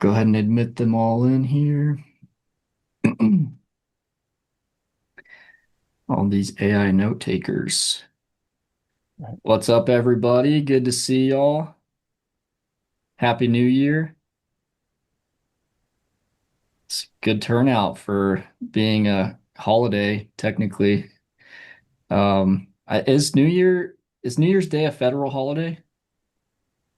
Go ahead and admit them all in here. All these AI note takers. Right. What's up, everybody? Good to see y'all. Happy New Year. It's a good turnout for being a holiday, technically. Is New Year's Day a federal holiday?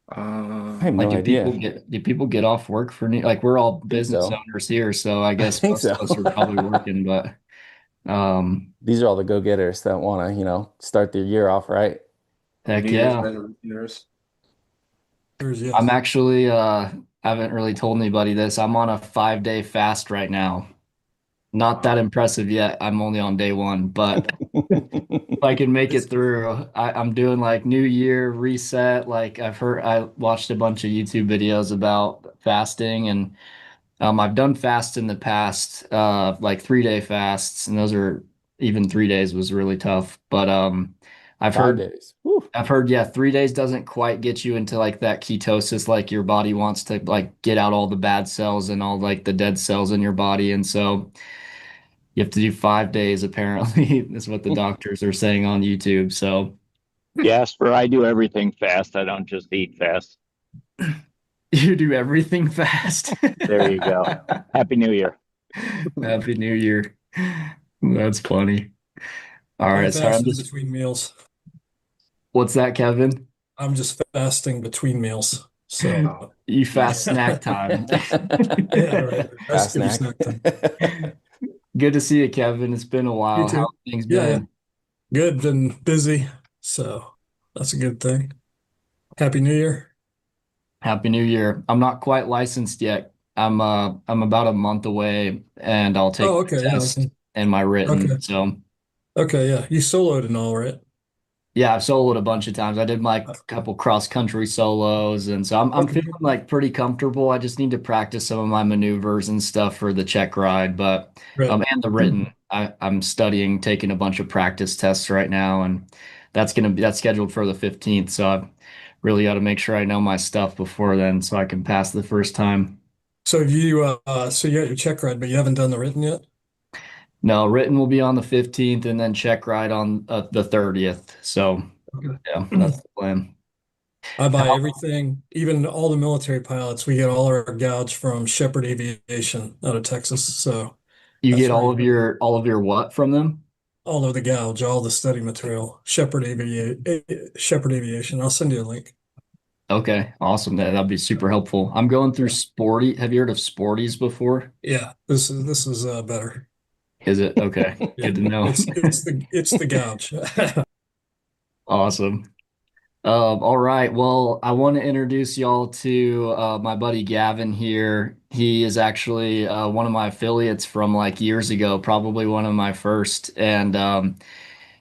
I have Like, no idea. do people get off work for New, like we're all I think business so. owners here, so I I guess think most so. of us are probably working, but um, These are all the go-getters that want to, start their year off right. heck New Year's yeah. resolutions. I'm Yes. actually haven't really told anybody this. I'm on a 5-day fast right now. Not that Wow. impressive yet. I'm only on day one, but if I can make it It's through, I'm doing like New Year reset. Like I watched a bunch of YouTube videos about fasting, and I've done fast in the past, like 3-day fasts, and those are even 3 days was really tough. But I've Five heard days. Whew. I've heard, yeah, 3 days doesn't quite get you into like that ketosis, like your body wants to like get out all the bad cells and all like the dead cells in your body. And so you have to do 5 days, apparently, is what the doctors are saying on YouTube. So Jasper, I do everything fast. I don't just eat fast. you do everything fast. There you go. Happy New Year. Happy New Year. That's funny. All I'm right, sorry, fasting between meals. what's that, Kevin? I'm just fasting between meals. So You fast yeah, snack time. right. That's Fast gonna be snack. snack time. Good to see you, Kevin. It's been a You while. How have too. things Yeah, yeah. been? Good. Been busy. So that's a good thing. Happy New Year. Happy New Year. I'm not quite licensed yet. I'm about a month away and I'll take Oh, my okay. Yeah. test and my written. Okay. So Okay. Yeah. You soloed and all, right? yeah, I've soloed a bunch of times. I did my couple cross country solos and so I'm Okay. feeling like pretty comfortable. I just need to practice some of my maneuvers and stuff for the check ride, but Right. and the written. I'm studying, taking a bunch of practice tests right now, and that's scheduled for the 15th. So I've really got to make sure I know my stuff before then so I can pass the first time. So you got your check ride, but you haven't done the written yet? No, written will be on the 15th and then check ride on the 30th. So, Okay. yeah, that's the plan. I buy How everything, even all the military pilots. We get all our gouge from Shepherd Aviation out of Texas. So you get that's where you get all of your what from them? all of the gouge, all the study material. Shepherd Aviation. I'll send you a link. Okay, awesome. That'd be super helpful. I'm going through Yeah. Sporty. Have you heard of Sporties before? Yeah. This is better. Is it? Okay, Yeah. good to know. It's the gouge. Awesome. All right. Well, I want to introduce y'all to my buddy Gavin here. He is actually one of my affiliates from like years ago, probably one of my first. And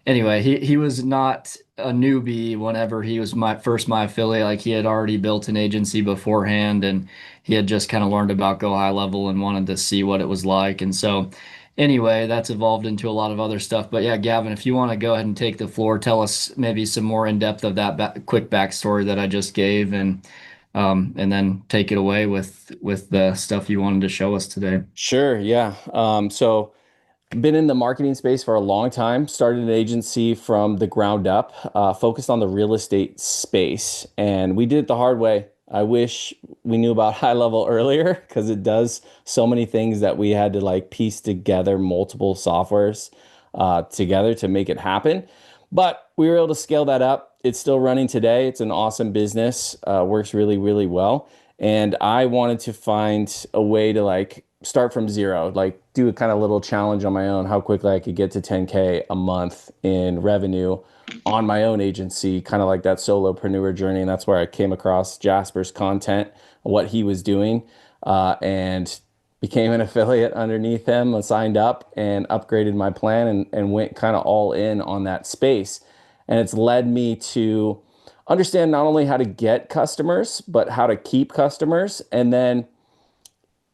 anyway, he was not a newbie whenever he was my affiliate. Like he had already built an agency beforehand, and he had just kind of learned about GoHighLevel and wanted to see what it was like. And so, anyway, that's evolved into a lot of other stuff. But yeah, Gavin, if you want to go ahead and take the floor, tell us maybe some more in depth of that quick backstory that I just gave, and then take it away with the stuff you wanted to show us today. Sure, yeah. So been in the marketing space for a long time, started an agency from the ground up, focused on the real estate space, and we did it the hard way. I wish we knew about high level earlier because it does so many things that we had to like piece together multiple softwares together to make it happen. But we were able to scale that up. It's still running today. It's an awesome business, works really, really well. And I wanted to find a way to like start from zero, like do a kind of little challenge on my own, how quickly I could get to 10K a month in revenue on my own agency, kind of like that solopreneur journey. And that's where I came across Jasper's content, what he was doing, and became an affiliate underneath him, signed up and upgraded my plan and went kind of all in on that space. And it's led me to understand not only how to get customers, but how to keep customers. And then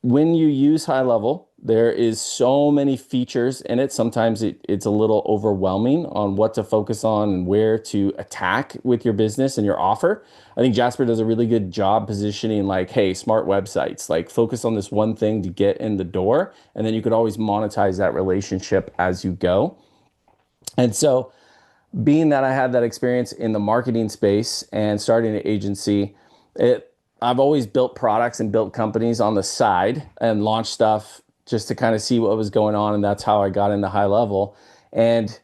when you use high level, there is so many features in it. Sometimes it's a little overwhelming on what to focus on and where to attack with your business and your offer. I think Jasper does a really good job positioning like, hey, smart websites, like focus on this one thing to get in the door, and then you could always monetize that relationship as you go. And so being that I had that experience in the marketing space and starting an agency, I've always built products and built companies on the side and launched stuff just to kind of see what was going on, and that's how I got into high level. And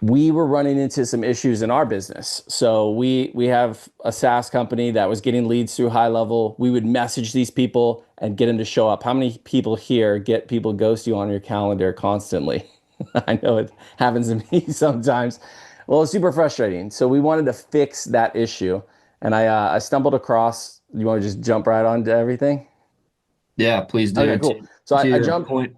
we were running into some issues in our business. So we have a SaaS company that was getting leads through high level. We would message these people and get them to show up. How many people here get people ghost you on your calendar constantly? I know it happens to me sometimes. Well, it's super frustrating. So we wanted to fix that issue. And I stumbled across, you want to just jump right onto everything? Yeah, please Okay, do. cool. So To I your jumped. point,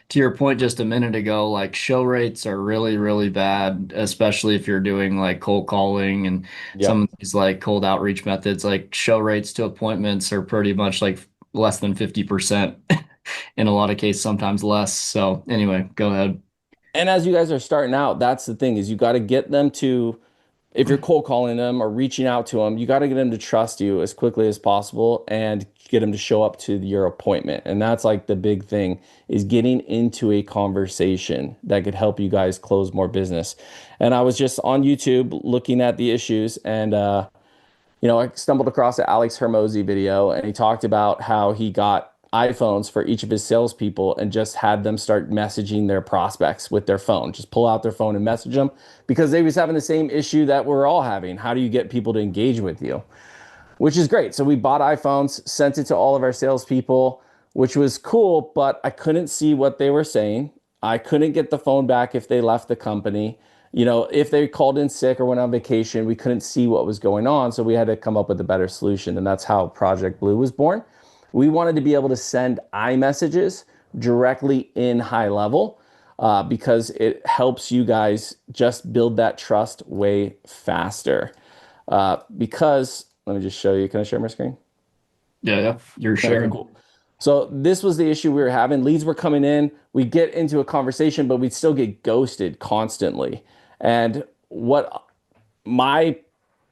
to your point just a minute ago, like show rates are really, really bad, especially if you're doing like cold calling and some Yep. of these like cold outreach methods. Like show rates to appointments are pretty much like less than 50% in a lot of cases, sometimes less. So anyway, go ahead. And as you guys are starting out, that's the thing is you got to get them to, if you're cold calling them or reaching out to them, you got to get them to trust you as quickly as possible and get them to show up to your appointment. And that's like the big thing is getting into a conversation that could help you guys close more business. And I was just on YouTube looking at the issues and I stumbled across an Alex Hermosi video and he talked about how he got iPhones for each of his salespeople and just had them start messaging their prospects with their phone. Just pull out their phone and message them because they was having the same issue that we're all having. How do you get people to engage with you? Which is great. So we bought iPhones, sent it to all of our salespeople, which was cool, but I couldn't see what they were saying. I couldn't get the phone back if they left the company. If they called in sick or went on vacation, we couldn't see what was going on. So we had to come up with a better solution. And that's how Project Blue was born. We wanted to be able to send iMessages directly in high level because it helps you guys just build that trust way faster. Because let me just show you. Can I share my screen? Yeah, yeah, you're Okay, sharing. cool. So this was the issue we were having. Leads were coming in. We get into a conversation, but we'd still get ghosted constantly. And what my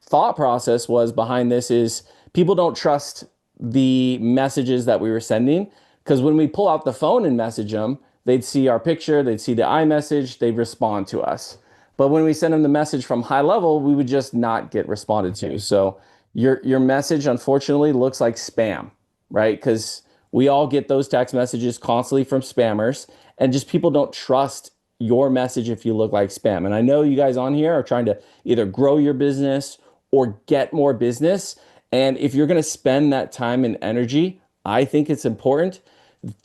thought process was behind this is people don't trust the messages that we were sending because when we pull out the phone and message them, they'd see our picture, they'd see the iMessage, they'd respond to us. But when we send them the message from high level, we would just not get responded to. So your message unfortunately looks like spam, right? Because we all get those text messages constantly from spammers, and just people don't trust your message if you look like spam. And I know you guys on here are trying to either grow your business or get more business. And if you're going to spend that time and energy, I think it's important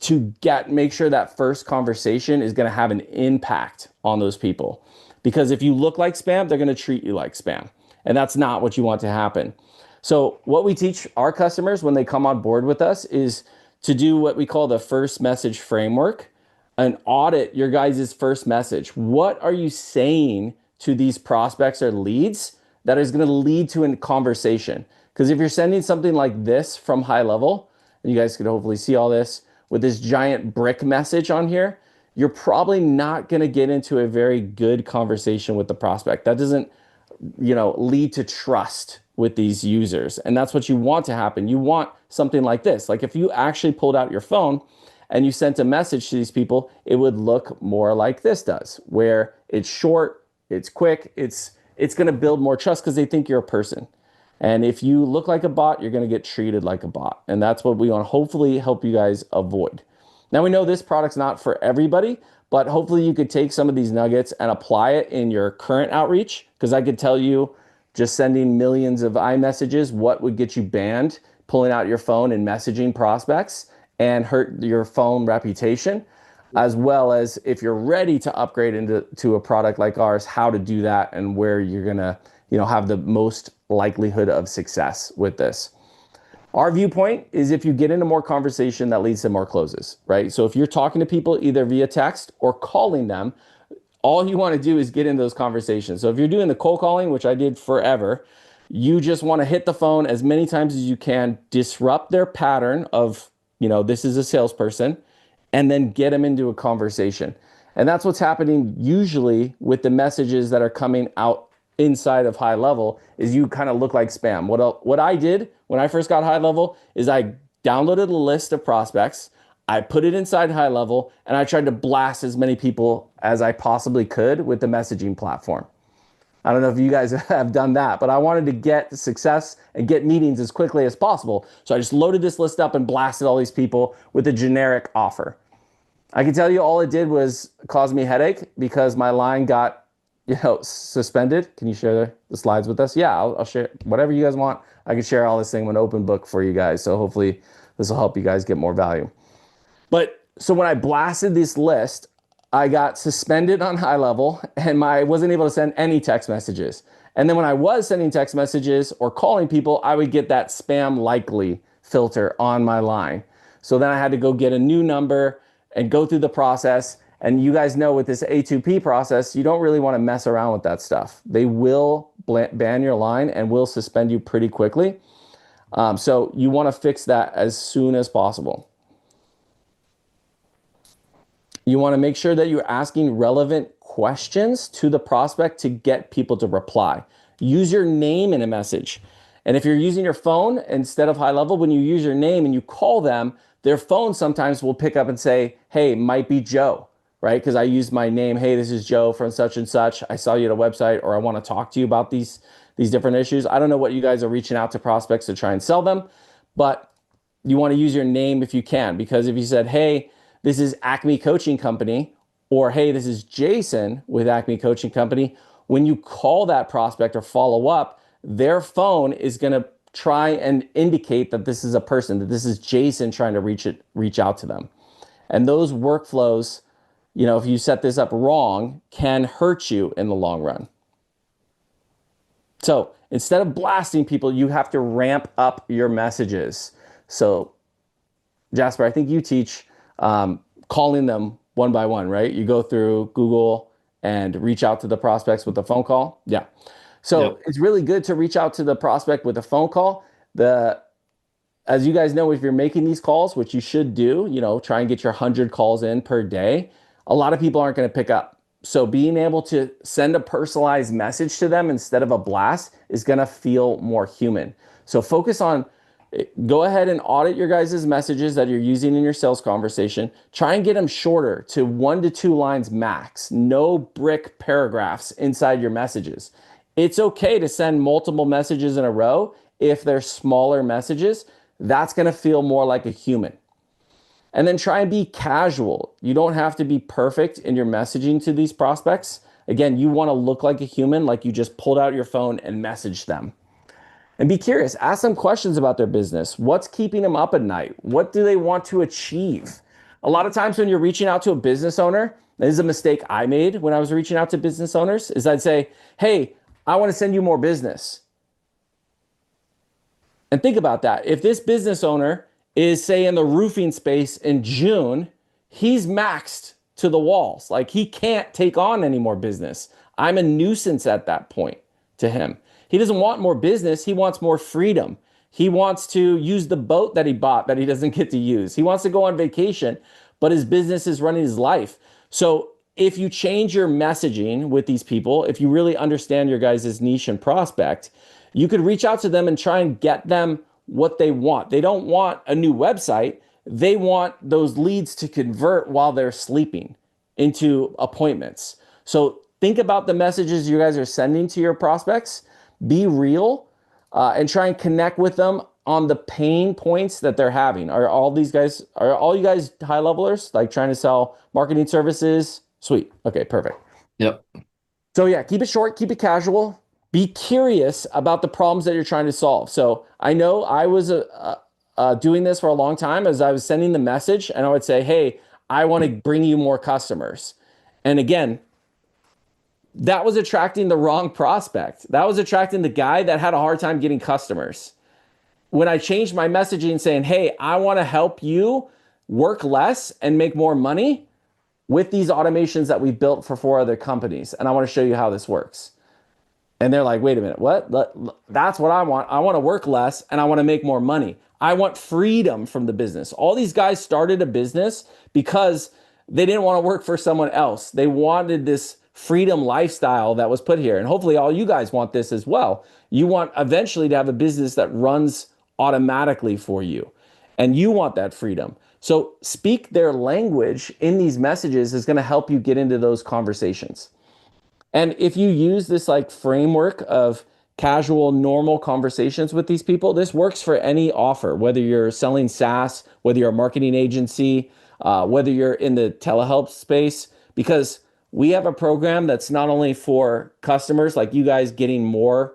to make sure that first conversation is going to have an impact on those people. Because if you look like spam, they're going to treat you like spam. And that's not what you want to happen. So, what we teach our customers when they come on board with us is to do what we call the first message framework and audit your guys' first message. What are you saying to these prospects or leads that is going to lead to a conversation? Because if you're sending something like this from high level, and you guys could hopefully see all this with this giant brick message on here, you're probably not going to get into a very good conversation with the prospect. That doesn't lead to trust with these users. And that's what you want to happen. You want something like this. Like if you actually pulled out your phone and you sent a message to these people, it would look more like this does, where it's short, it's quick, it's going to build more trust because they think you're a person. And if you look like a bot, you're going to get treated like a bot. And that's what we want to hopefully help you guys avoid. Now, we know this product's not for everybody, but hopefully you could take some of these nuggets and apply it in your current outreach. Because I could tell you just sending millions of iMessages, what would get you banned, pulling out your phone and messaging prospects and hurt your phone reputation, as well as if you're ready to upgrade into a product like ours, how to do that and where you're going to have the most likelihood of success with this. Our viewpoint is if you get into more conversation, that leads to more closes, right? So if you're talking to people either via text or calling them, all you want to do is get in those conversations. So if you're doing the cold calling, which I did forever, you just want to hit the phone as many times as you can, disrupt their pattern of this is a salesperson, and then get them into a conversation. And that's what's happening usually with the messages that are coming out inside of high level is you kind of look like spam. What I did when I first got high level is I downloaded a list of prospects, I put it inside high level, and I tried to blast as many people as I possibly could with the messaging platform. I don't know if you guys have done that, but I wanted to get success and get meetings as quickly as possible. So I just loaded this list up and blasted all these people with a generic offer. I can tell you all it did was cause me a headache because my line got, suspended. Can you share the slides with us? Yeah, I'll share whatever you guys want. I can share all this thing with an open book for you guys. So hopefully this will help you guys get more value. But so when I blasted this list, I got suspended on high level and I wasn't able to send any text messages. And then when I was sending text messages or calling people, I would get that spam likely filter on my line. So then I had to go get a new number and go through the process. And you guys know with this A2P process, you don't really want to mess around with that stuff. They will ban your line and will suspend you pretty quickly. So you want to fix that as soon as possible. You want to make sure that you're asking relevant questions to the prospect to get people to reply. Use your name in a message. And if you're using your phone instead of high level, when you use your name and you call them, their phone sometimes will pick up and say, hey, might be Joe, right? Because I used my name. Hey, this is Joe from such and such. I saw you at a website, or I want to talk to you about these different issues. I don't know what you guys are reaching out to prospects to try and sell them, but you want to use your name if you can, because if you said, hey, this is Acme Coaching Company, or hey, this is Jason with Acme Coaching Company, when you call that prospect or follow up, their phone is going to try and indicate that this is a person, that this is Jason trying to reach out to them. And those workflows, if you set this up wrong, can hurt you in the long run. So instead of blasting people, you have to ramp up your messages. So Jasper, I think you teach calling them one by one, right? You go through Google and reach out to the prospects with a phone call. Yeah. So It's really good to reach out to the prospect with a phone call. As you guys know, if you're making these calls, which you should do, try and get your 100 calls in per day, a lot of people aren't going to pick up. So being able to send a personalized message to them instead of a blast is going to feel more human. So go ahead and audit your guys' messages that you're using in your sales conversation. Try and get them shorter to 1 to 2 lines max. No brick paragraphs inside your messages. It's okay to send multiple messages in a row if they're smaller messages. That's going to feel more like a human. And then try and be casual. You don't have to be perfect in your messaging to these prospects. Again, you want to look like a human, like you just pulled out your phone and messaged them. And be curious, ask them questions about their business. What's keeping them up at night? What do they want to achieve? A lot of times when you're reaching out to a business owner, this is a mistake I made when I was reaching out to business owners, is I'd say, hey, I want to send you more business. And think about that. If this business owner is, say, in the roofing space in June, he's maxed to the walls. Like, he can't take on any more business. I'm a nuisance at that point to him. He doesn't want more business. He wants more freedom. He wants to use the boat that he bought that he doesn't get to use. He wants to go on vacation, but his business is running his life. So if you change your messaging with these people, if you really understand your guys' niche and prospect, you could reach out to them and try and get them what they want. They don't want a new website. They want those leads to convert while they're sleeping into appointments. So think about the messages you guys are sending to your prospects. Be real and try and connect with them on the pain points that they're having. Are all you guys high levelers, like trying to sell marketing services? Sweet. Okay, perfect. Yep. So yeah, keep it short, keep it casual. Be curious about the problems that you're trying to solve. So I know I was doing this for a long time as I was sending the message, and I would say, hey, I want to bring you more customers. And again, that was attracting the wrong prospect. That was attracting the guy that had a hard time getting customers. When I changed my messaging saying, hey, I want to help you work less and make more money with these automations that we built for 4 other companies, and I want to show you how this works. And they're like, wait a minute, what? That's what I want. I want to work less and I want to make more money. I want freedom from the business. All these guys started a business because they didn't want to work for someone else. They wanted this freedom lifestyle that was put here. And hopefully all you guys want this as well. You want eventually to have a business that runs automatically for you. And you want that freedom. So speak their language in these messages is going to help you get into those conversations. And if you use this like framework of casual, normal conversations with these people, this works for any offer, whether you're selling SaaS, whether you're a marketing agency, whether you're in the telehealth space, because we have a program that's not only for customers like you guys getting more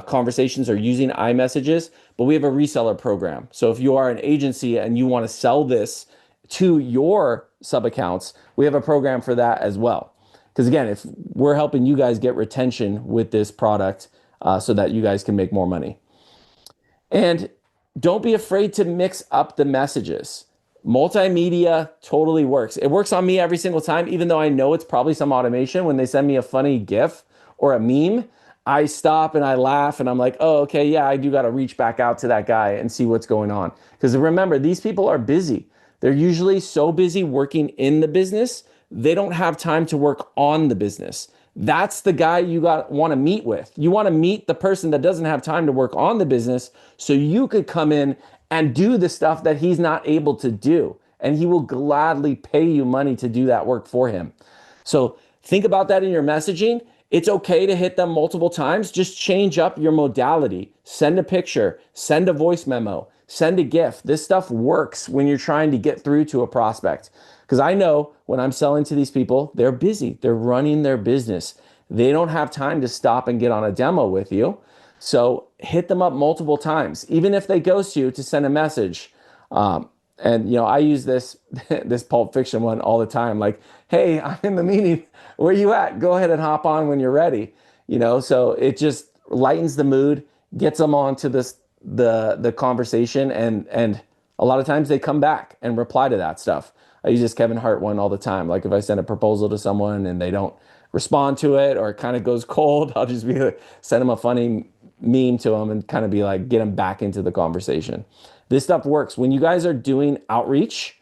conversations or using iMessages, but we have a reseller program. So if you are an agency and you want to sell this to your sub accounts, we have a program for that as well. Because again, if we're helping you guys get retention with this product so that you guys can make more money. And don't be afraid to mix up the messages. Multimedia totally works. It works on me every single time, even though I know it's probably some automation. When they send me a funny GIF or a meme, I stop and I laugh and I'm like, oh, okay, yeah, I do got to reach back out to that guy and see what's going on. Because remember, these people are busy. They're usually so busy working in the business, they don't have time to work on the business. That's the guy you want to meet with. You want to meet the person that doesn't have time to work on the business so you could come in and do the stuff that he's not able to do. And he will gladly pay you money to do that work for him. So think about that in your messaging. It's okay to hit them multiple times. Just change up your modality. Send a picture, send a voice memo, send a GIF. This stuff works when you're trying to get through to a prospect. Because I know when I'm selling to these people, they're busy. They're running their business. They don't have time to stop and get on a demo with you. So hit them up multiple times, even if they ghost you, to send a message. And I use this this Pulp Fiction one all the time. Like, hey, I'm in the meeting. Where you at? Go ahead and hop on when you're ready. So it just lightens the mood, gets them onto the conversation, and a lot of times they come back and reply to that stuff. I use this Kevin Hart one all the time. Like if I send a proposal to someone and they don't respond to it or it kind of goes cold, I'll just be like, send them a funny meme to them and kind of be like, get them back into the conversation. This stuff works. When you guys are doing outreach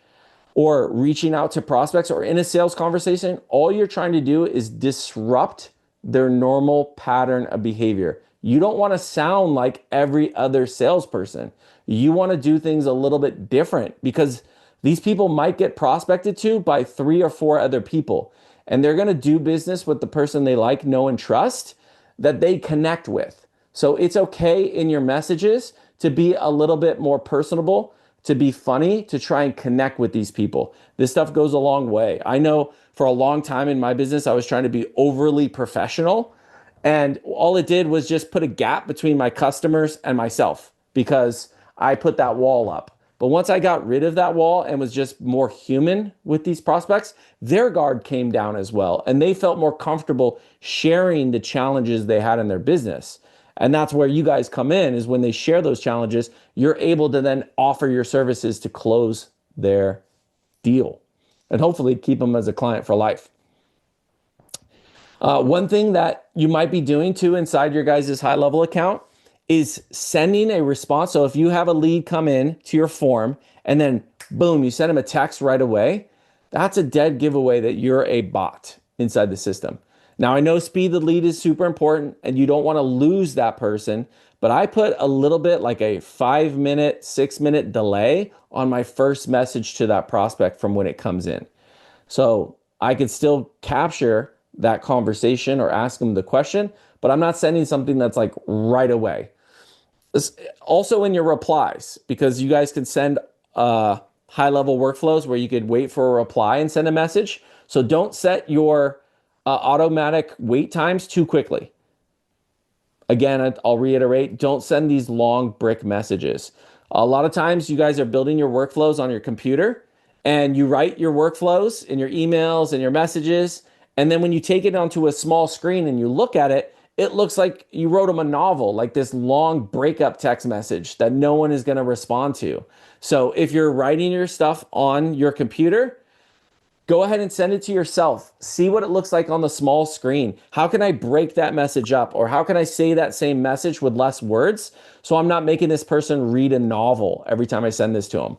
or reaching out to prospects or in a sales conversation, all you're trying to do is disrupt their normal pattern of behavior. You don't want to sound like every other salesperson. You want to do things a little bit different because these people might get prospected to by 3 or 4 other people, and they're going to do business with the person they like, know, and trust that they connect with. So it's okay in your messages to be a little bit more personable, to be funny, to try and connect with these people. This stuff goes a long way. I know for a long time in my business, I was trying to be overly professional, and all it did was just put a gap between my customers and myself because I put that wall up. But once I got rid of that wall and was just more human with these prospects, their guard came down as well. And they felt more comfortable sharing the challenges they had in their business. And that's where you guys come in, is when they share those challenges, you're able to then offer your services to close their deal and hopefully keep them as a client for life. One thing that you might be doing too inside your guys' high-level account is sending a response. So if you have a lead come in to your form and then boom, you send them a text right away, that's a dead giveaway that you're a bot inside the system. Now I know speed of the lead is super important and you don't want to lose that person, but I put a little bit like a 5-minute, 6-minute delay on my first message to that prospect from when it comes in. So I could still capture that conversation or ask them the question, but I'm not sending something that's like right away. Also in your replies, because you guys can send high-level workflows where you could wait for a reply and send a message. So don't set your automatic wait times too quickly. Again, I'll reiterate, don't send these long brick messages. A lot of times you guys are building your workflows on your computer and you write your workflows in your emails and your messages. And then when you take it onto a small screen and you look at it, it looks like you wrote them a novel, like this long breakup text message that no one is going to respond to. So if you're writing your stuff on your computer, Go ahead and send it to yourself. See what it looks like on the small screen. How can I break that message up? Or how can I say that same message with less words so I'm not making this person read a novel every time I send this to them?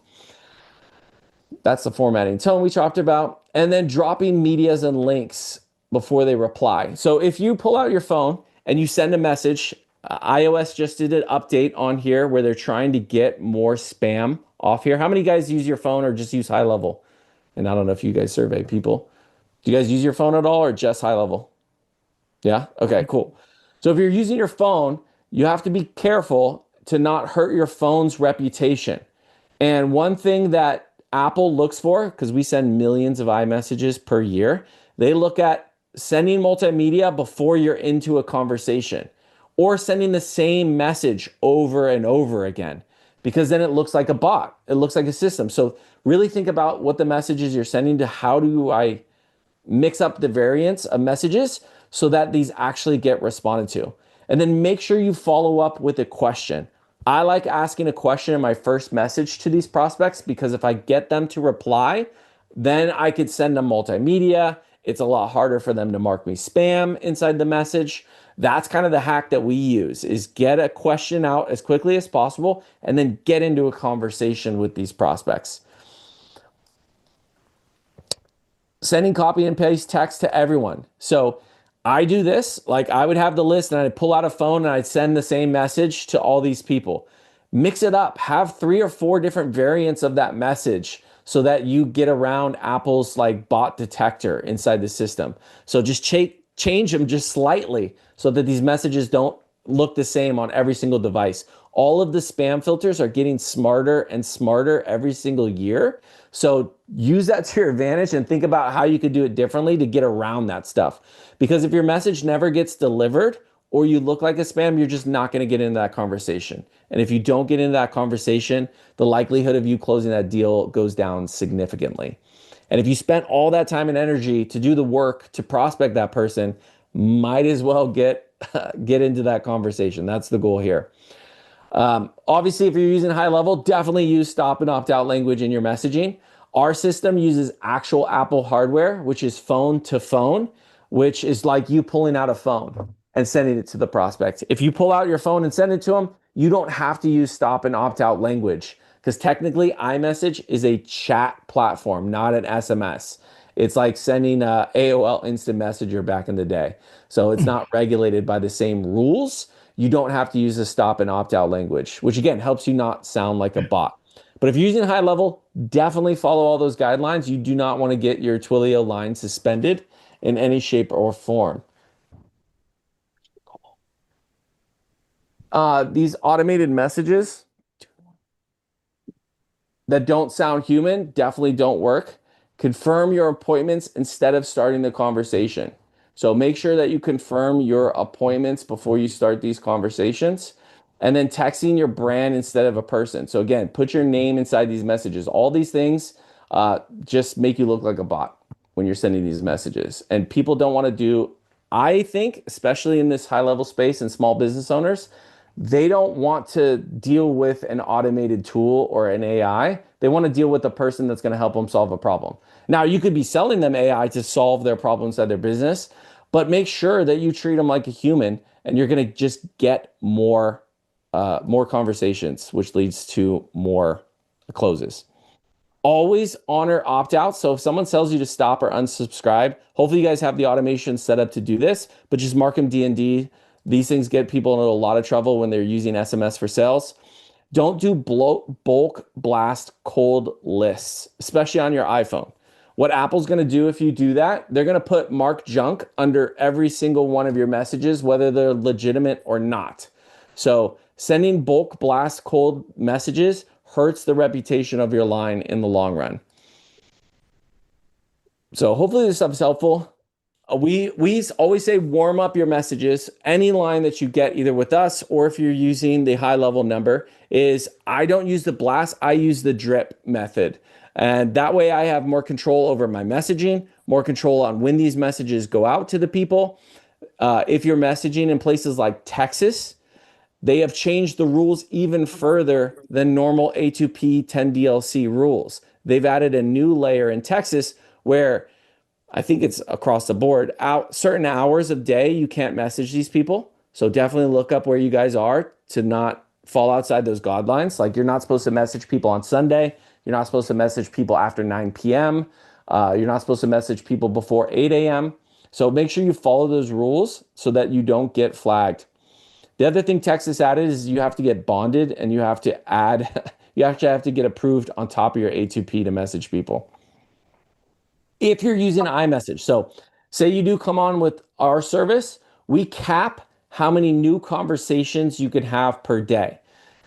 That's the formatting tone we talked about. And then dropping medias and links before they reply. So if you pull out your phone and you send a message, iOS just did an update on here where they're trying to get more spam off here. How many guys use your phone or just use HighLevel? And I don't know if you guys survey people. Do you guys use your phone at all or just HighLevel? Yeah? Okay, cool. So if you're using your phone, you have to be careful to not hurt your phone's reputation. And one thing that Apple looks for, because we send millions of iMessages per year, they look at sending multimedia before you're into a conversation or sending the same message over and over again, because then it looks like a bot. It looks like a system. So really think about what the messages you're sending to how do I mix up the variants of messages so that these actually get responded to. And then make sure you follow up with a question. I like asking a question in my first message to these prospects because if I get them to reply, then I could send them multimedia. It's a lot harder for them to mark me spam inside the message. That's kind of the hack that we use is get a question out as quickly as possible and then get into a conversation with these prospects. Sending copy and paste text to everyone. So I do this, like I would have the list and I'd pull out a phone and I'd send the same message to all these people. Mix it up, have 3 or 4 different variants of that message so that you get around Apple's like bot detector inside the system. So just change them just slightly so that these messages don't look the same on every single device. All of the spam filters are getting smarter and smarter every single year. So use that to your advantage and think about how you could do it differently to get around that stuff. Because if your message never gets delivered or you look like a spam, you're just not going to get into that conversation. And if you don't get into that conversation, the likelihood of you closing that deal goes down significantly. And if you spent all that time and energy to do the work to prospect that person, might as well get into that conversation. That's the goal here. Obviously, if you're using HighLevel, definitely use stop and opt out language in your messaging. Our system uses actual Apple hardware, which is phone to phone, which is like you pulling out a phone and sending it to the prospect. If you pull out your phone and send it to them, you don't have to use stop and opt out language because technically iMessage is a chat platform, not an SMS. It's like sending a AOL Instant Messenger back in the day. So it's not regulated by the same rules. You don't have to use the stop and opt out language, which again helps you not sound like a bot. But if you're using HighLevel, definitely follow all those guidelines. You do not want to get your Twilio line suspended in any shape or form. These automated messages that don't sound human definitely don't work. Confirm your appointments instead of starting the conversation. So make sure that you confirm your appointments before you start these conversations. And then texting your brand instead of a person. So again, put your name inside these messages. All these things just make you look like a bot when you're sending these messages. And people don't want to do, I think, especially in this high-level space and small business owners, they don't want to deal with an automated tool or an AI. They want to deal with the person that's going to help them solve a problem. Now, you could be selling them AI to solve their problems at their business, but make sure that you treat them like a human and you're going to just get more conversations, which leads to more closes. Always honor opt-outs. So if someone tells you to stop or unsubscribe, hopefully you guys have the automation set up to do this, but just mark them D&D. These things get people into a lot of trouble when they're using SMS for sales. Don't do bulk blast cold lists, especially on your iPhone. What Apple's going to do if you do that, they're going to put mark junk under every single one of your messages, whether they're legitimate or not. So sending bulk blast cold messages hurts the reputation of your line in the long run. So hopefully this stuff is helpful. We always say warm up your messages. Any line that you get either with us or if you're using the HighLevel number is I don't use the blast, I use the drip method. And that way I have more control over my messaging, more control on when these messages go out to the people. If you're messaging in places like Texas, they have changed the rules even further than normal A2P 10DLC rules. They've added a new layer in Texas where I think it's across the board. Out certain hours of day, you can't message these people. So definitely look up where you guys are to not fall outside those guidelines. Like you're not supposed to message people on Sunday. You're not supposed to message people after 9 p.m. You're not supposed to message people before 8 a.m. So make sure you follow those rules so that you don't get flagged. The other thing Texas added is you have to get bonded and you have to add, you actually have to get approved on top of your A2P to message people if you're using iMessage. So say you do come on with our service, we cap how many new conversations you could have per day.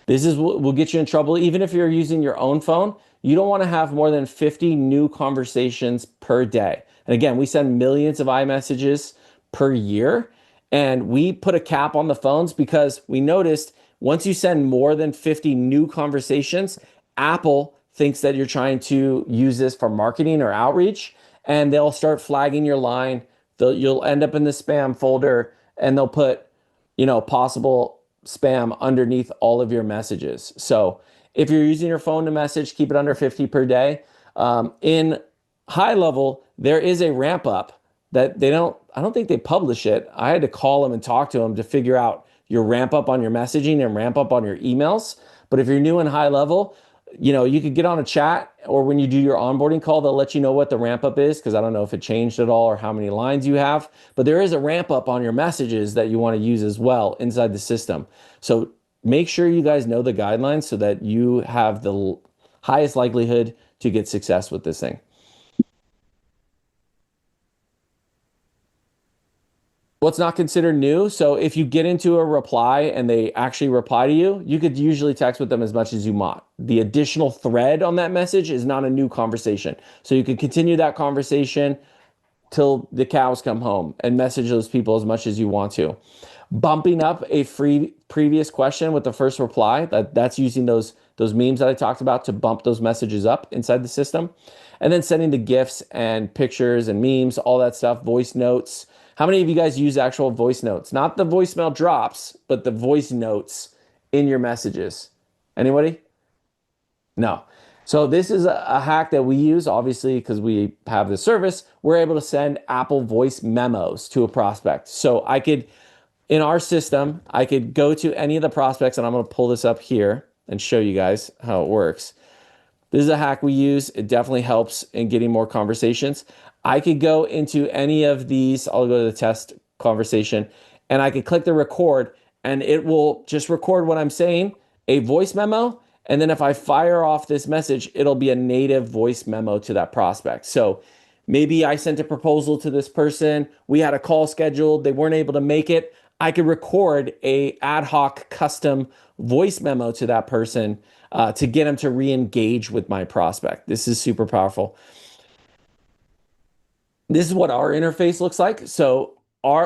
This is what will get you in trouble. Even if you're using your own phone, you don't want to have more than 50 new conversations per day. And again, we send millions of iMessages per year. And we put a cap on the phones because we noticed once you send more than 50 new conversations, Apple thinks that you're trying to use this for marketing or outreach, and they'll start flagging your line. You'll end up in the spam folder, and they'll put, possible spam underneath all of your messages. So if you're using your phone to message, keep it under 50 per day. In high level, there is a ramp up that I don't think they publish it. I had to call them and talk to them to figure out your ramp up on your messaging and ramp up on your emails. But if you're new in high level, you could get on a chat, or when you do your onboarding call, they'll let you know what the ramp up is, because I don't know if it changed at all or how many lines you have, but there is a ramp up on your messages that you want to use as well inside the system. So make sure you guys know the guidelines so that you have the highest likelihood to get success with this thing. What's not considered new? So if you get into a reply and they actually reply to you, you could usually text with them as much as you want. The additional thread on that message is not a new conversation. So you could continue that conversation till the cows come home and message those people as much as you want to. Bumping up a free previous question with the first reply, that's using those memes that I talked about to bump those messages up inside the system. And then sending the GIFs and pictures and memes, all that stuff, voice notes. How many of you guys use actual voice notes? Not the voicemail drops, but the voice notes in your messages. Anybody? No. So this is a hack that we use, obviously, because we have this service. We're able to send Apple voice memos to a prospect. So in our system, I could go to any of the prospects, and I'm going to pull this up here and show you guys how it works. This is a hack we use. It definitely helps in getting more conversations. I could go into any of these. I'll go to the test conversation, and I could click the record, and it will just record what I'm saying, a voice memo. And then if I fire off this message, it'll be a native voice memo to that prospect. So maybe I sent a proposal to this person. We had a call scheduled. They weren't able to make it. I could record a ad hoc custom voice memo to that person to get them to re-engage with my prospect. This is super powerful. This is what our interface looks like. So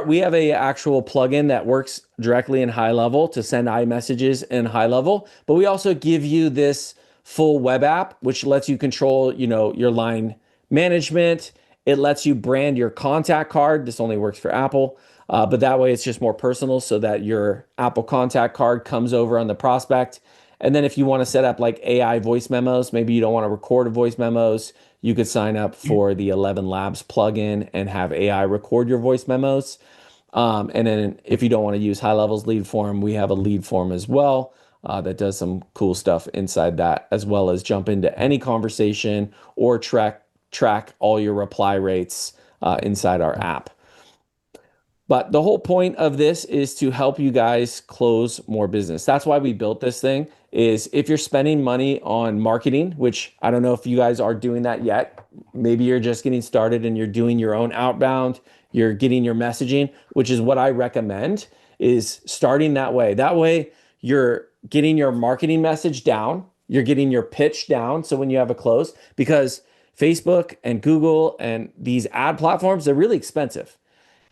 we have a actual plugin that works directly in high level to send iMessages in high level, but we also give you this full web app, which lets you control, your line management. It lets you brand your contact card. This only works for Apple, but that way it's just more personal so that your Apple contact card comes over on the prospect. And then if you want to set up like AI voice memos, maybe you don't want to record voice memos, you could sign up for the 11 Labs plugin and have AI record your voice memos. And then if you don't want to use High Level's lead form, we have a lead form as well that does some cool stuff inside that, as well as jump into any conversation or track all your reply rates inside our app. But the whole point of this is to help you guys close more business. That's why we built this thing, is if you're spending money on marketing, which I don't know if you guys are doing that yet. Maybe you're just getting started and you're doing your own outbound, you're getting your messaging, which is what I recommend, is starting that way. That way you're getting your marketing message down, you're getting your pitch down. So when you have a close, because Facebook and Google and these ad platforms, they're really expensive.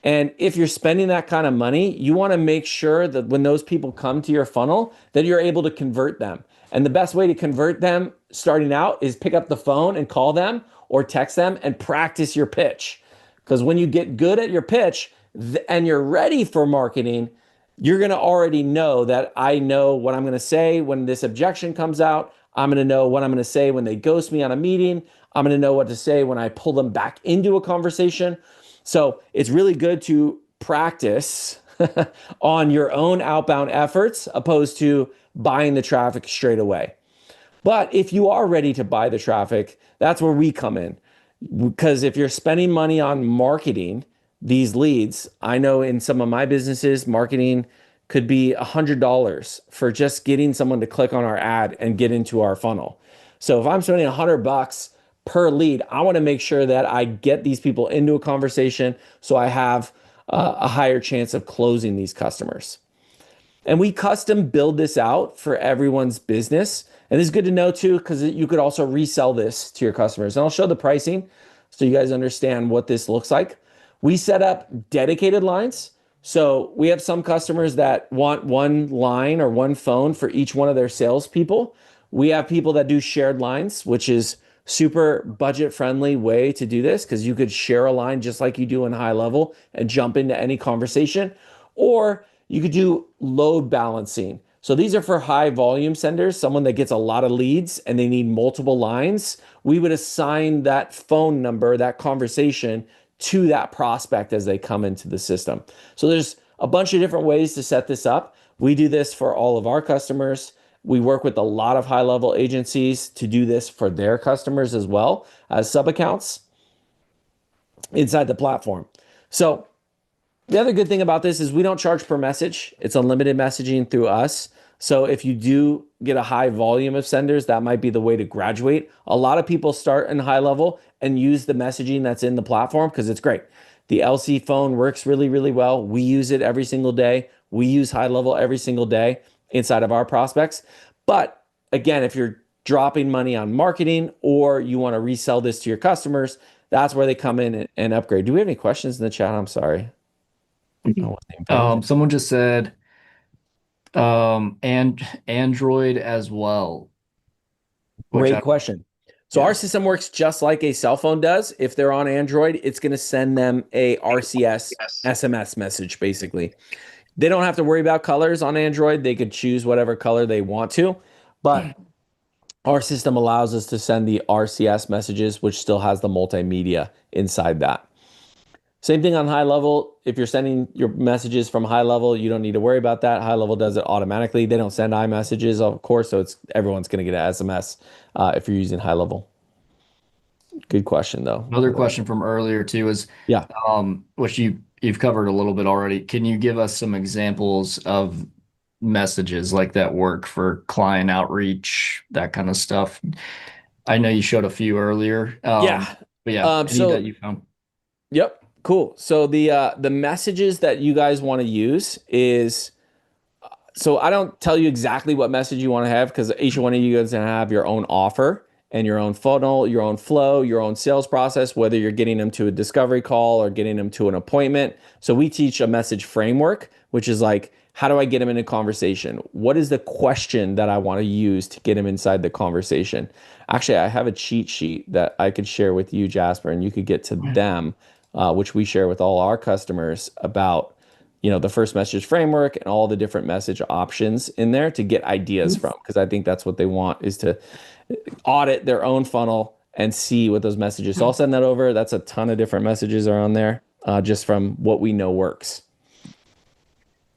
And if you're spending that kind of money, you want to make sure that when those people come to your funnel, that you're able to convert them. And the best way to convert them starting out is pick up the phone and call them or text them and practice your pitch. Because when you get good at your pitch and you're ready for marketing, you're going to already know that I know what I'm going to say when this objection comes out. I'm going to know what I'm going to say when they ghost me on a meeting. I'm going to know what to say when I pull them back into a conversation. So it's really good to practice on your own outbound efforts opposed to buying the traffic straight away. But if you are ready to buy the traffic, that's where we come in. Because if you're spending money on marketing these leads, I know in some of my businesses, marketing could be $100 for just getting someone to click on our ad and get into our funnel. So if I'm spending $100 per lead, I want to make sure that I get these people into a conversation so I have a higher chance of closing these customers. And we custom build this out for everyone's business. And this is good to know too, because you could also resell this to your customers. And I'll show the pricing so you guys understand what this looks like. We set up dedicated lines. So we have some customers that want one line or one phone for each one of their salespeople. We have people that do shared lines, which is super budget friendly way to do this because you could share a line just like you do in high level and jump into any conversation. Or you could do load balancing. So these are for high volume senders, someone that gets a lot of leads and they need multiple lines. We would assign that phone number, that conversation to that prospect as they come into the system. So there's a bunch of different ways to set this up. We do this for all of our customers. We work with a lot of high level agencies to do this for their customers as well as sub accounts inside the platform. So the other good thing about this is we don't charge per message. It's unlimited messaging through us. So if you do get a high volume of senders, that might be the way to graduate. A lot of people start in high level and use the messaging that's in the platform because it's great. The LC phone works really, really well. We use it every single day. We use high level every single day inside of our prospects. But again, if you're dropping money on marketing or you want to resell this to your customers, that's where they come in and upgrade. Do we have any questions in the chat? I'm sorry. Someone just said and Android as well, which Great question. So our system works just like a cell phone does. If they're on Android, it's going to send them a RCS SMS message, basically. They don't have to worry about colors on Android. They could choose whatever color they want to, but our system allows us to send the RCS messages, which still has the multimedia inside that. Same thing on high level. If you're sending your messages from high level, you don't need to worry about that. High level does it automatically. They don't send iMessages, of course, so everyone's going to get an SMS if you're using high level. Good question, though. Another question from earlier too is, yeah, which you've covered a little bit already. Can you give us some examples of messages like that work for client outreach, that kind of stuff? I know you showed a few earlier. Yeah. But yeah, any so that you found. Yep. Cool. So the messages that you guys want to use is, so I don't tell you exactly what message you want to have because each one of you guys going to have your own offer and your own funnel, your own flow, your own sales process, whether you're getting them to a discovery call or getting them to an appointment. So we teach a message framework, which is like, how do I get them in a conversation? What is the question that I want to use to get them inside the conversation? Actually, I have a cheat sheet that I could share with you, Jasper, and you could get to them, which we share with all our customers about, the first message framework and all the different message options in there to get ideas from, because I think that's what they want is to audit their own funnel and see what those messages. So I'll send that over. That's a ton of different messages are on there, just from what we know works.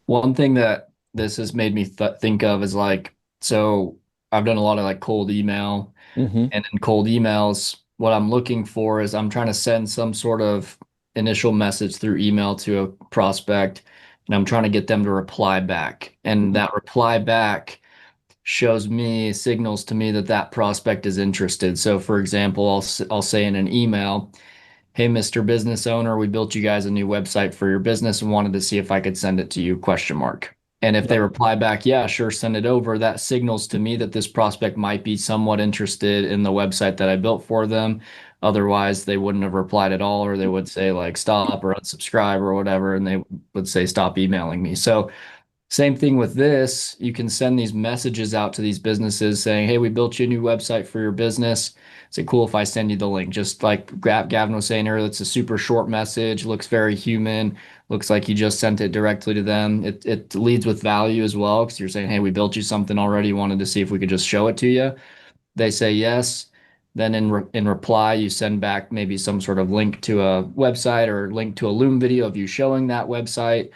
One thing that this has made me think of is like, so I've done a lot of like cold email, and in cold emails, what I'm looking for is I'm trying to send some sort of initial message through email to a prospect, and I'm trying to get them to reply back. And that reply back signals to me that that prospect is interested. So for example, I'll say in an email, "Hey, Mr. Business Owner, we built you guys a new website for your business and wanted to see if I could send it to you, question mark." And if they reply back, "Yeah, sure, send it over," that signals to me that this prospect might be somewhat interested in the website that I built for them. Otherwise, they wouldn't have replied at all, or they would say like stop or unsubscribe or whatever, and they would say stop emailing me. So same thing with this. You can send these messages out to these businesses saying, "Hey, we built you a new website for your business. Is it cool if I send you the link?" Just like Gavin was saying earlier, it's a super short message, looks very human, looks like you just sent it directly to them. It leads with value as well because you're saying, "Hey, we built you something already, wanted to see if we could just show it to you." They say yes. Then in reply, you send back maybe some sort of link to a website or link to a Loom video of you showing that website.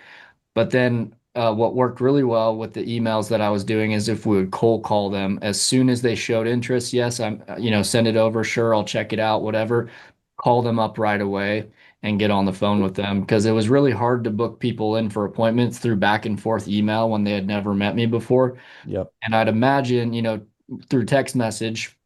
But then what worked really well with the emails that I was doing is if we would cold call them as soon as they showed interest, yes, send it over, sure, I'll check it out, whatever. Call them up right away and get on the phone with them because it was really hard to book people in for appointments through back and forth email when they had never met me before. Yep. And I'd imagine, through text message,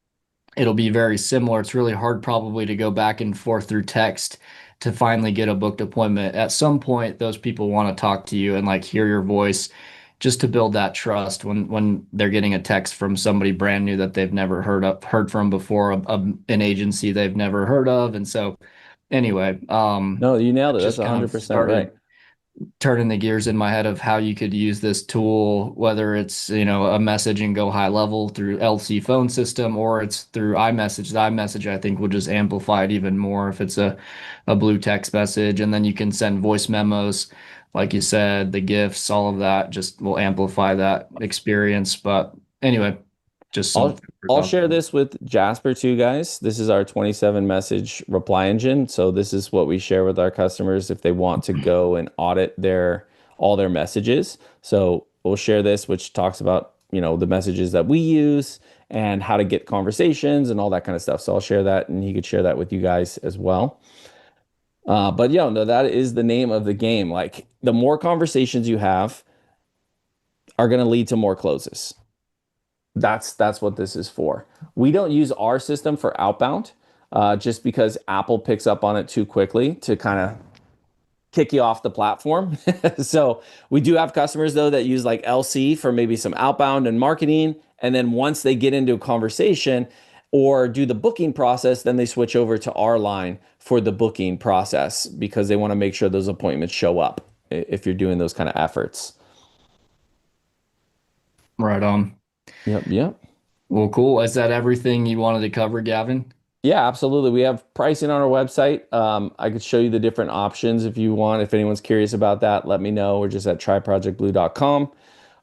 it'll be very similar. It's really hard probably to go back and forth through text to finally get a booked appointment. At some point, those people want to talk to you and like hear your voice just to build that trust when they're getting a text from somebody brand new that they've never heard from before, an agency they've never heard of. And so anyway, No, you nailed it. That's just kind of 100% right. started turning the gears in my head of how you could use this tool, whether it's, a message and GoHighLevel through LC phone system or it's through iMessage. The iMessage, I think, will just amplify it even more if it's a blue text message. And then you can send voice memos, like you said, the GIFs, all of that just will amplify that experience. But anyway, just some I'll food for I'll thought. share this with Jasper too, guys. This is our 27 message reply engine. So this is what we share with our customers if they want to go and audit all their messages. So we'll share this, which talks about, the messages that we use and how to get conversations and all that kind of stuff. So I'll share that and he could share that with you guys as well. But yeah, no, that is the name of the game. Like the more conversations you have are going to lead to more closes. That's what this is for. We don't use our system for outbound, just because Apple picks up on it too quickly to kind of kick you off the platform. So we do have customers though that use like LC for maybe some outbound and marketing, and then once they get into a conversation or do the booking process, then they switch over to our line for the booking process because they want to make sure those appointments show up if you're doing those kind of efforts. Right on. Yep, yep. Well, cool. Is that everything you wanted to cover, Gavin? Yeah, absolutely. We have pricing on our website. I could show you the different options if you want. If anyone's curious about that, let me know. We're just at tryprojectblue.com,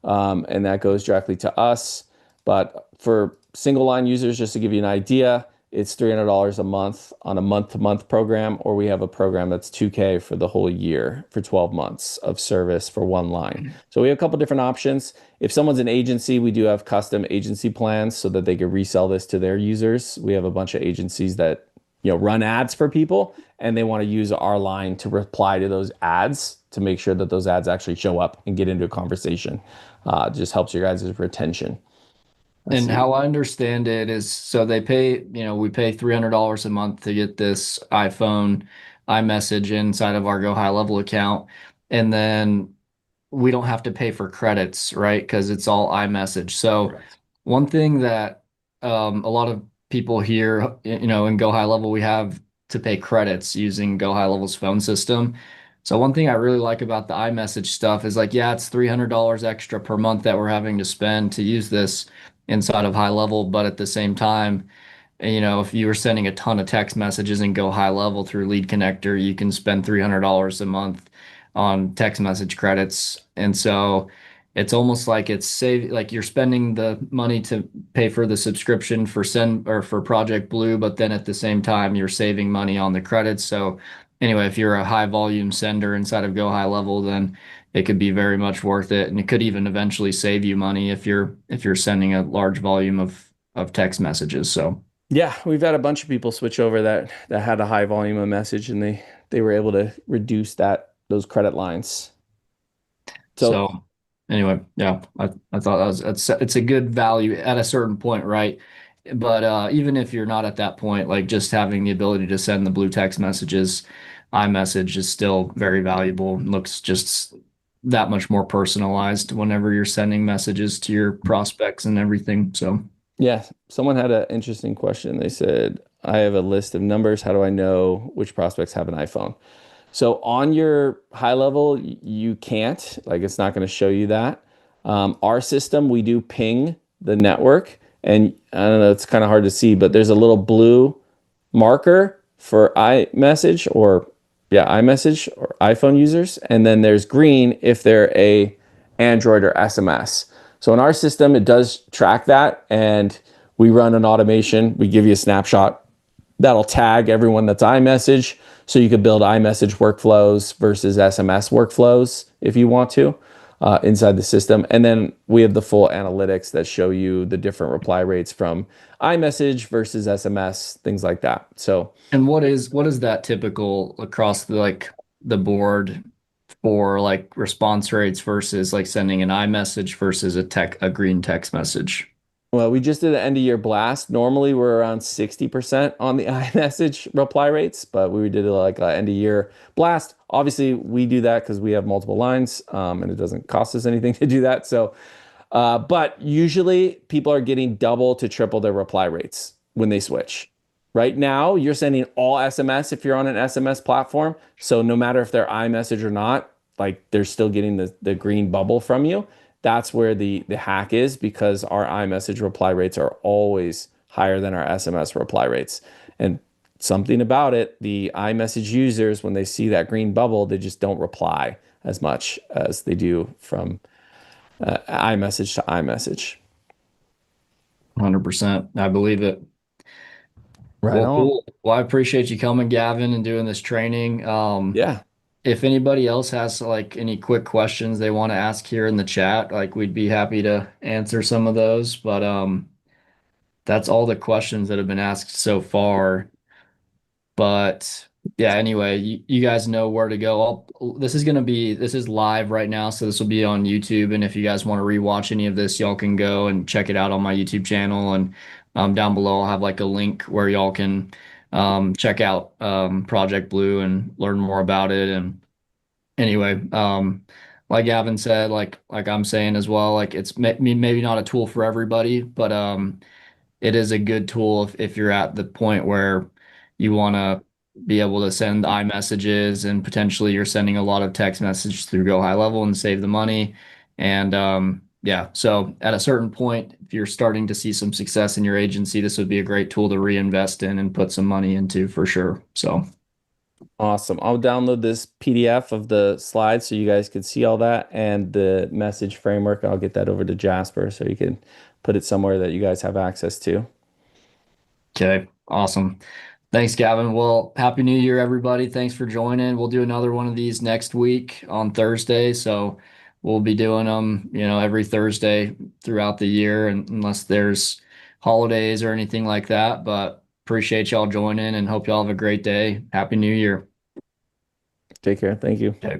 and that goes directly to us. But for single line users, just to give you an idea, it's $300 a month on a month-to-month program, or we have a program that's $2K for the whole year for 12 months of service for one line. So we have a couple different options. If someone's an agency, we do have custom agency plans so that they can resell this to their users. We have a bunch of agencies that run ads for people, and they want to use our line to reply to those ads to make sure that those ads actually show up and get into a conversation. It just helps your guys' retention. Let's And see. how I understand it is, so they pay, we pay $300 a month to get this iPhone iMessage inside of our GoHighLevel account. And then we don't have to pay for credits, right? Because it's all iMessage. So Correct. one thing that a lot of people here, in GoHighLevel, we have to pay credits using GoHighLevel's phone system. So one thing I really like about the iMessage stuff is like, yeah, it's $300 extra per month that we're having to spend to use this inside of HighLevel, but at the same time, if you were sending a ton of text messages and GoHighLevel through Lead Connector, you can spend $300 a month on text message credits. And so it's almost like like you're spending the money to pay for the subscription for send or for Project Blue, but then at the same time you're saving money on the credits. So anyway, if you're a high volume sender inside of GoHighLevel, then it could be very much worth it. And it could even eventually save you money if you're sending a large volume of text messages. So Yeah, we've had a bunch of people switch over that had a high volume of message, and they were able to reduce those credit lines. So So anyway, yeah, I thought it's a good value at a certain point, right? But even if you're not at that point, like just having the ability to send the blue text messages, iMessage is still very valuable. Looks just that much more personalized whenever you're sending messages to your prospects and everything. So yeah, someone had an interesting question. They said, I have a list of numbers. How do I know which prospects have an iPhone? So on your high level, you can't, like it's not going to show you that. Our system, we do ping the network, and I don't know, it's kind of hard to see, but there's a little blue marker for iMessage or yeah, iMessage or iPhone users, and then there's green if they're a Android or SMS. So in our system, it does track that, and we run an automation. We give you a snapshot that'll tag everyone that's iMessage. So you could build iMessage workflows versus SMS workflows if you want to inside the system. And then we have the full analytics that show you the different reply rates from iMessage versus SMS, things like that. So, And what is that typical across the board for like response rates versus like sending an iMessage versus a green text message? well, we just did an end of year blast. Normally we're around 60% on the iMessage reply rates, but we did like an end of year blast. Obviously, we do that because we have multiple lines, and it doesn't cost us anything to do that. So, but usually people are getting double to triple their reply rates when they switch. Right now, you're sending all SMS if you're on an SMS platform. So no matter if they're iMessage or not, like they're still getting the green bubble from you. That's where the hack is, because our iMessage reply rates are always higher than our SMS reply rates. And something about it, the iMessage users, when they see that green bubble, they just don't reply as much as they do from iMessage to iMessage. 100%. I believe it. Right Well, on. cool. Well, I appreciate you coming, Gavin, and doing this training. Yeah. If anybody else has like any quick questions they want to ask here in the chat, like we'd be happy to answer some of those. But that's all the questions that have been asked so far. But yeah, anyway, you guys know where to go. This is live right now, so this will be on YouTube. And if you guys want to rewatch any of this, y'all can go and check it out on my YouTube channel. And down below, I'll have like a link where y'all can check out Project Blue and learn more about it. And anyway, like Gavin said, like I'm saying as well, like it's maybe not a tool for everybody, but it is a good tool if you're at the point where you want to be able to send iMessages and potentially you're sending a lot of text messages through GoHighLevel and save the money. And yeah, so at a certain point, if you're starting to see some success in your agency, this would be a great tool to reinvest in and put some money into for sure. So Awesome. I'll download this PDF of the slides so you guys can see all that and the message framework. I'll get that over to Jasper so you can put it somewhere that you guys have access to. okay, awesome. Thanks, Gavin. Well, Happy New Year, everybody. Thanks for joining. We'll do another one of these next week on Thursday. So we'll be doing them, every Thursday throughout the year, and unless there's holidays or anything like that. But appreciate y'all joining and hope y'all have a great day. Happy New Year. Take care. Thank you. Okay.